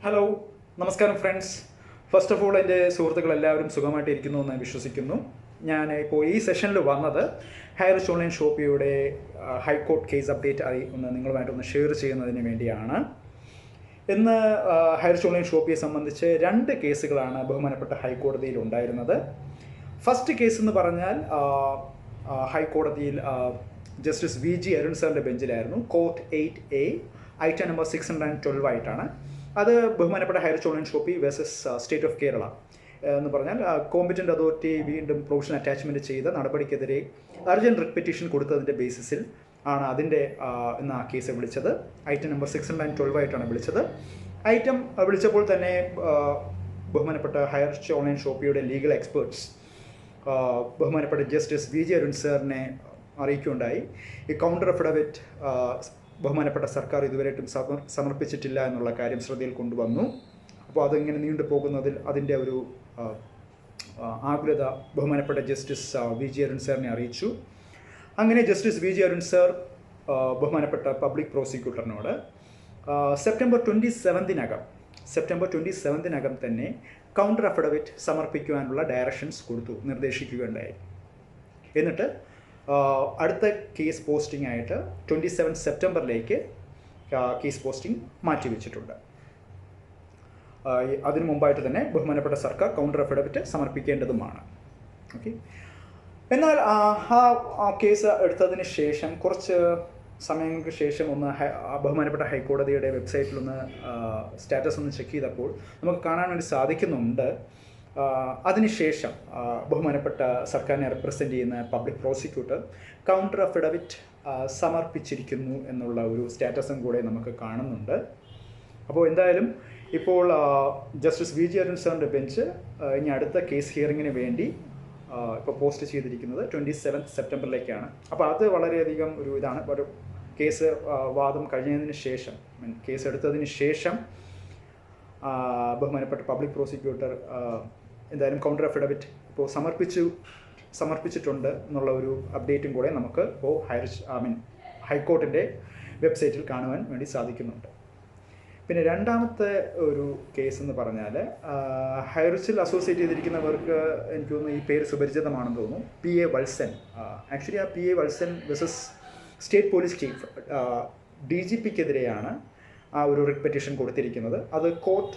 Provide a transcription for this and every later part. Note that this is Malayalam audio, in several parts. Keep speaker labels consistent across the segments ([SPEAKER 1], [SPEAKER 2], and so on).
[SPEAKER 1] ഹലോ നമസ്കാരം ഫ്രണ്ട്സ്. ഫസ്റ്റ് ഓഫ് ഓൾ എൻ്റെ സുഹൃത്തുക്കളെല്ലാവരും സുഖമായിട്ടിരിക്കുന്നു എന്ന് വിശ്വസിക്കുന്നു. ഞാൻ ഇപ്പോൾ ഈ സെഷനിൽ വന്നത് ഹൈറിച്ച് ഓൺലൈൻ ഷോപ്പിയുടെ ഹൈക്കോർട്ട് കേസ് അപ്ഡേറ്റ് ഒന്ന് നിങ്ങളുമായിട്ടൊന്ന് ഷെയർ ചെയ്യുന്നതിന് വേണ്ടിയാണ്. ഇന്ന് ഹൈറിച്ച് ഓൺലൈൻ ഷോപ്പിയെ സംബന്ധിച്ച് 2 കേസുകളാണ് ബഹുമാനപ്പെട്ട ഹൈക്കോടതിയിൽ ഉണ്ടായിരുന്നത്. ഫസ്റ്റ് കേസ് എന്ന് പറഞ്ഞാൽ ഹൈക്കോടതിയിൽ ജസ്റ്റിസ് VG അരുൺ സാറിൻ്റെ ബെഞ്ചിലായിരുന്നു. കോർട്ട് 8A ഐറ്റം നമ്പർ 612 ആയിട്ടാണ്. അത് ബഹുമാനപ്പെട്ട Highrich online Shopee versus state of Kerala എന്ന് പറഞ്ഞാൽ കോമ്പറ്റൻ്റ് അതോറിറ്റി വീണ്ടും പ്രൊവിഷൻ അറ്റാച്ച്മെൻറ്റ് ചെയ്ത നടപടിക്കെതിരെ അർജൻറ്റ് റിട്ട് പെറ്റീഷൻ കൊടുത്തതിൻ്റെ ബേസിസിൽ ആണ് അതിൻ്റെ ഇന്ന് ആ കേസ് വിളിച്ചത്. ഐറ്റം നമ്പർ 612 ആയിട്ടാണ് വിളിച്ചത്. ഐറ്റം വിളിച്ചപ്പോൾ തന്നെ ബഹുമാനപ്പെട്ട ഹൈറിച്ച് ഓൺലൈൻ ഷോപ്പിയുടെ ലീഗൽ എക്സ്പേർട്സ് ബഹുമാനപ്പെട്ട ജസ്റ്റിസ് VG അരുൺ സാറിനെ അറിയിക്കുകയുണ്ടായി. ഈ കൗണ്ടർ അഫിഡവിറ്റ് ബഹുമാനപ്പെട്ട സർക്കാർ ഇതുവരെയായിട്ടും സമർപ്പിച്ചിട്ടില്ല എന്നുള്ള കാര്യം ശ്രദ്ധയിൽ കൊണ്ടുവന്നു. അപ്പോൾ അതിങ്ങനെ നീണ്ടു പോകുന്നതിൽ അതിൻ്റെ ഒരു ആകുലത ബഹുമാനപ്പെട്ട ജസ്റ്റിസ് VG അരുൺ സാറിനെ അറിയിച്ചു. അങ്ങനെ ജസ്റ്റിസ് VG അരുൺ സാർ ബഹുമാനപ്പെട്ട പബ്ലിക് പ്രോസിക്യൂട്ടറിനോട് സെപ്റ്റംബർ 27 തന്നെ കൗണ്ടർ അഫിഡവിറ്റ് സമർപ്പിക്കുവാനുള്ള ഡയറക്ഷൻസ് കൊടുത്തു, നിർദ്ദേശിക്കുകയുണ്ടായി. എന്നിട്ട് അടുത്ത കേസ് പോസ്റ്റിംഗ് ആയിട്ട് 27 സെപ്റ്റംബറിലേക്ക് കേസ് പോസ്റ്റിംഗ് മാറ്റിവെച്ചിട്ടുണ്ട്. അതിനു മുമ്പായിട്ട് തന്നെ ബഹുമാനപ്പെട്ട സർക്കാർ കൗണ്ടർ അഫിഡവിറ്റ് സമർപ്പിക്കേണ്ടതുമാണ്. ഓക്കെ. എന്നാൽ ആ കേസ് എടുത്തതിന് ശേഷം കുറച്ച് സമയങ്ങൾക്ക് ശേഷം ബഹുമാനപ്പെട്ട ഹൈക്കോടതിയുടെ വെബ്സൈറ്റിലൊന്ന് സ്റ്റാറ്റസ് ഒന്ന് ചെക്ക് ചെയ്തപ്പോൾ നമുക്ക് കാണാൻ വേണ്ടി സാധിക്കുന്നുണ്ട്. അതിനുശേഷം ബഹുമാനപ്പെട്ട സർക്കാരിനെ റെപ്രസെൻ്റ് ചെയ്യുന്ന പബ്ലിക് പ്രോസിക്യൂട്ടർ കൗണ്ടർ അഫിഡവിറ്റ് സമർപ്പിച്ചിരിക്കുന്നു എന്നുള്ള ഒരു സ്റ്റാറ്റസും കൂടെ നമുക്ക് കാണുന്നുണ്ട്. അപ്പോൾ എന്തായാലും ഇപ്പോൾ ജസ്റ്റിസ് VG അരുൺ സാറിൻ്റെ ബെഞ്ച് ഇനി അടുത്ത കേസ് ഹിയറിങ്ങിന് വേണ്ടി ഇപ്പോൾ പോസ്റ്റ് ചെയ്തിരിക്കുന്നത് 27 സെപ്റ്റംബറിലേക്കാണ്. അപ്പോൾ അത് വളരെയധികം ഒരു ഇതാണ്. ഒരു കേസ് വാദം കഴിഞ്ഞതിന് ശേഷം കേസ് എടുത്തതിന് ശേഷം ബഹുമാനപ്പെട്ട പബ്ലിക് പ്രോസിക്യൂട്ടർ എന്തായാലും കൗണ്ടർ അഫിഡവിറ്റ് ഇപ്പോൾ സമർപ്പിച്ചിട്ടുണ്ട് എന്നുള്ള ഒരു അപ്ഡേറ്റും കൂടെ നമുക്ക് ഇപ്പോൾ ഹൈക്കോർട്ടിൻ്റെ വെബ്സൈറ്റിൽ കാണുവാൻ വേണ്ടി സാധിക്കുന്നുണ്ട്. പിന്നെ രണ്ടാമത്തെ ഒരു കേസ് എന്ന് പറഞ്ഞാൽ ഹൈറിച്ചിൽ അസോസിയേറ്റ് ചെയ്തിരിക്കുന്നവർക്ക് എനിക്ക് തോന്നുന്നു ഈ പേര് സുപരിചിതമാണെന്ന് തോന്നുന്നു. PA വത്സൻ. ആക്ച്വലി ആ PA Valsan versus state police chief DGPക്കെതിരെയാണ് ആ ഒരു റിട്ട് പെറ്റീഷൻ കൊടുത്തിരിക്കുന്നത്. അത് കോർട്ട്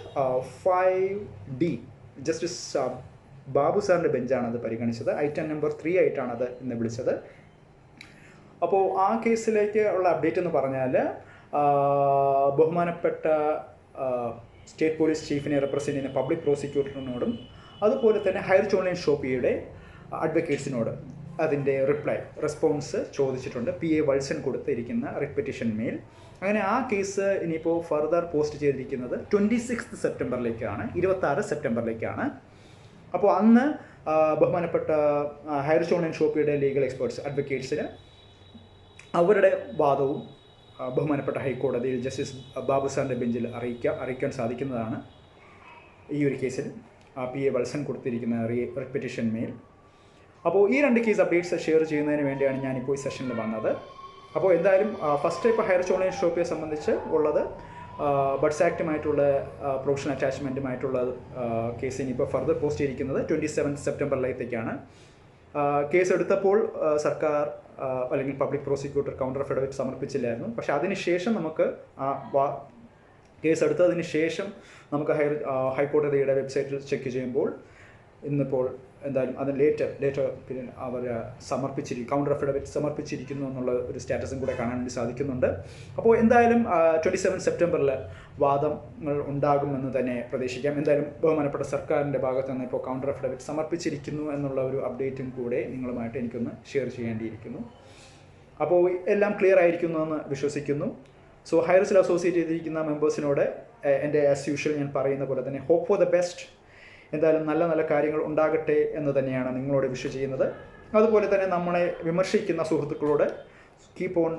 [SPEAKER 1] 5D ജസ്റ്റിസ് ബാബു സാറിൻ്റെ ബെഞ്ചാണ് അത് പരിഗണിച്ചത്. ഐറ്റം നമ്പർ 3 ആയിട്ടാണ് അത് ഇന്ന് വിളിച്ചത്. അപ്പോൾ ആ കേസിലേക്ക് ഉള്ള അപ്ഡേറ്റ് എന്ന് പറഞ്ഞാൽ ബഹുമാനപ്പെട്ട സ്റ്റേറ്റ് പോലീസ് ചീഫിനെ റെപ്രസെൻ്റ് ചെയ്യുന്ന പബ്ലിക് പ്രോസിക്യൂട്ടറിനോടും അതുപോലെ തന്നെ ഹൈറിച്ച് ഓൺലൈൻ ഷോപ്പിയുടെ അഡ്വക്കേറ്റ്സിനോട് അതിൻ്റെ റെസ്പോൺസ് ചോദിച്ചിട്ടുണ്ട്. PA വത്സൻ കൊടുത്തിരിക്കുന്ന റിട്ട് പെറ്റീഷൻ മേൽ. അങ്ങനെ ആ കേസ് ഇനിയിപ്പോൾ ഫർദർ പോസ്റ്റ് ചെയ്തിരിക്കുന്നത് 26 സെപ്റ്റംബറിലേക്കാണ്, 26 സെപ്റ്റംബറിലേക്കാണ്. അപ്പോൾ അന്ന് ബഹുമാനപ്പെട്ട ഹൈറിച്ച് ഓൺലൈൻ ഷോപ്പിയുടെ ലീഗൽ എക്സ്പേർട്സ് അഡ്വക്കേറ്റ്സിന് അവരുടെ വാദവും ബഹുമാനപ്പെട്ട ഹൈക്കോടതിയിൽ ജസ്റ്റിസ് ബാബു സാറിൻ്റെ ബെഞ്ചിൽ അറിയിക്കാൻ സാധിക്കുന്നതാണ്. ഈ ഒരു കേസിൽ PA വത്സൻ കൊടുത്തിരിക്കുന്ന റിട്ട് പെറ്റീഷൻ മേൽ. അപ്പോൾ ഈ 2 കേസ് അപ്ഡേറ്റ്സ് ഷെയർ ചെയ്യുന്നതിന് വേണ്ടിയാണ് ഞാനിപ്പോൾ ഈ സെഷനിൽ വന്നത്. അപ്പോൾ എന്തായാലും ഫസ്റ്റ് ഇപ്പോൾ ഹൈറിച്ച് ഓൺലൈൻ ഷോപ്പിയെ സംബന്ധിച്ച് ഉള്ളത് ബഡ്സ് ആക്റ്റുമായിട്ടുള്ള പ്രൊവിഷൻ അറ്റാച്ച്മെൻറ്റുമായിട്ടുള്ള കേസ് ഇനിയിപ്പോൾ ഫർദർ പോസ്റ്റ് ചെയ്തിരിക്കുന്നത് 27 സെപ്റ്റംബറിലേക്കാണ്. കേസ് എടുത്തപ്പോൾ സർക്കാർ അല്ലെങ്കിൽ പബ്ലിക് പ്രോസിക്യൂട്ടർ കൗണ്ടർ അഫിഡവിറ്റ് സമർപ്പിച്ചില്ലായിരുന്നു. പക്ഷേ അതിനുശേഷം നമുക്ക് കേസ് എടുത്തതിന് ശേഷം നമുക്ക് ഹൈക്കോടതിയുടെ വെബ്സൈറ്റിൽ ചെക്ക് ചെയ്യുമ്പോൾ ഇന്നിപ്പോൾ എന്തായാലും അതിന് ലേറ്റർ പിന്നെ അവർ കൗണ്ടർ അഫിഡവിറ്റ് സമർപ്പിച്ചിരിക്കുന്നു എന്നുള്ള ഒരു സ്റ്റാറ്റസും കൂടെ കാണാൻ വേണ്ടി സാധിക്കുന്നുണ്ട്. അപ്പോൾ എന്തായാലും 27 സെപ്റ്റംബറിൽ വാദങ്ങൾ ഉണ്ടാകുമെന്ന് തന്നെ പ്രതീക്ഷിക്കാം. എന്തായാലും ബഹുമാനപ്പെട്ട സർക്കാരിൻ്റെ ഭാഗത്ത് നിന്ന് ഇപ്പോൾ കൗണ്ടർ അഫിഡവിറ്റ് സമർപ്പിച്ചിരിക്കുന്നു എന്നുള്ള ഒരു അപ്ഡേറ്റും കൂടെ നിങ്ങളുമായിട്ട് എനിക്കൊന്ന് ഷെയർ ചെയ്യേണ്ടിയിരിക്കുന്നു. അപ്പോൾ എല്ലാം ക്ലിയർ ആയിരിക്കുന്നു എന്ന് വിശ്വസിക്കുന്നു. സോ ഹൈറിച്ചിൽ അസോസിയേറ്റ് ചെയ്തിരിക്കുന്ന മെമ്പേഴ്സിനോട് എൻ്റെ ആസ് യൂഷ്വൽ ഞാൻ പറയുന്ന പോലെ തന്നെ ഹോപ്പ് ഫോർ ദ ബെസ്റ്റ്. എന്തായാലും നല്ല നല്ല കാര്യങ്ങൾ ഉണ്ടാകട്ടെ എന്ന് തന്നെയാണ് നിങ്ങളോട് വിഷ് ചെയ്യുന്നത്. അതുപോലെ തന്നെ നമ്മളെ വിമർശിക്കുന്ന സുഹൃത്തുക്കളോട് കീപ്പ് ഓൺ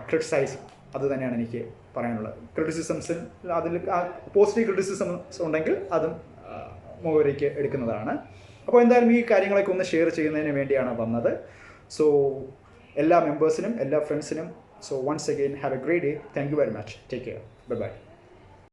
[SPEAKER 1] ക്രിട്ടിസൈസ്. അത് തന്നെയാണ് എനിക്ക് പറയാനുള്ളത്. ക്രിറ്റിസിസംസിൽ അതിൽ പോസിറ്റീവ് ക്രിറ്റിസിസംസ് ഉണ്ടെങ്കിൽ അതും മുഖവരയ്ക്ക് എടുക്കുന്നതാണ്. അപ്പോൾ എന്തായാലും ഈ കാര്യങ്ങളൊക്കെ ഒന്ന് ഷെയർ ചെയ്യുന്നതിന് വേണ്ടിയാണ് വന്നത്. സോ എല്ലാ മെമ്പേഴ്സിനും എല്ലാ ഫ്രണ്ട്സിനും so once again have a great day. Thank you very much. Take care. Bye by.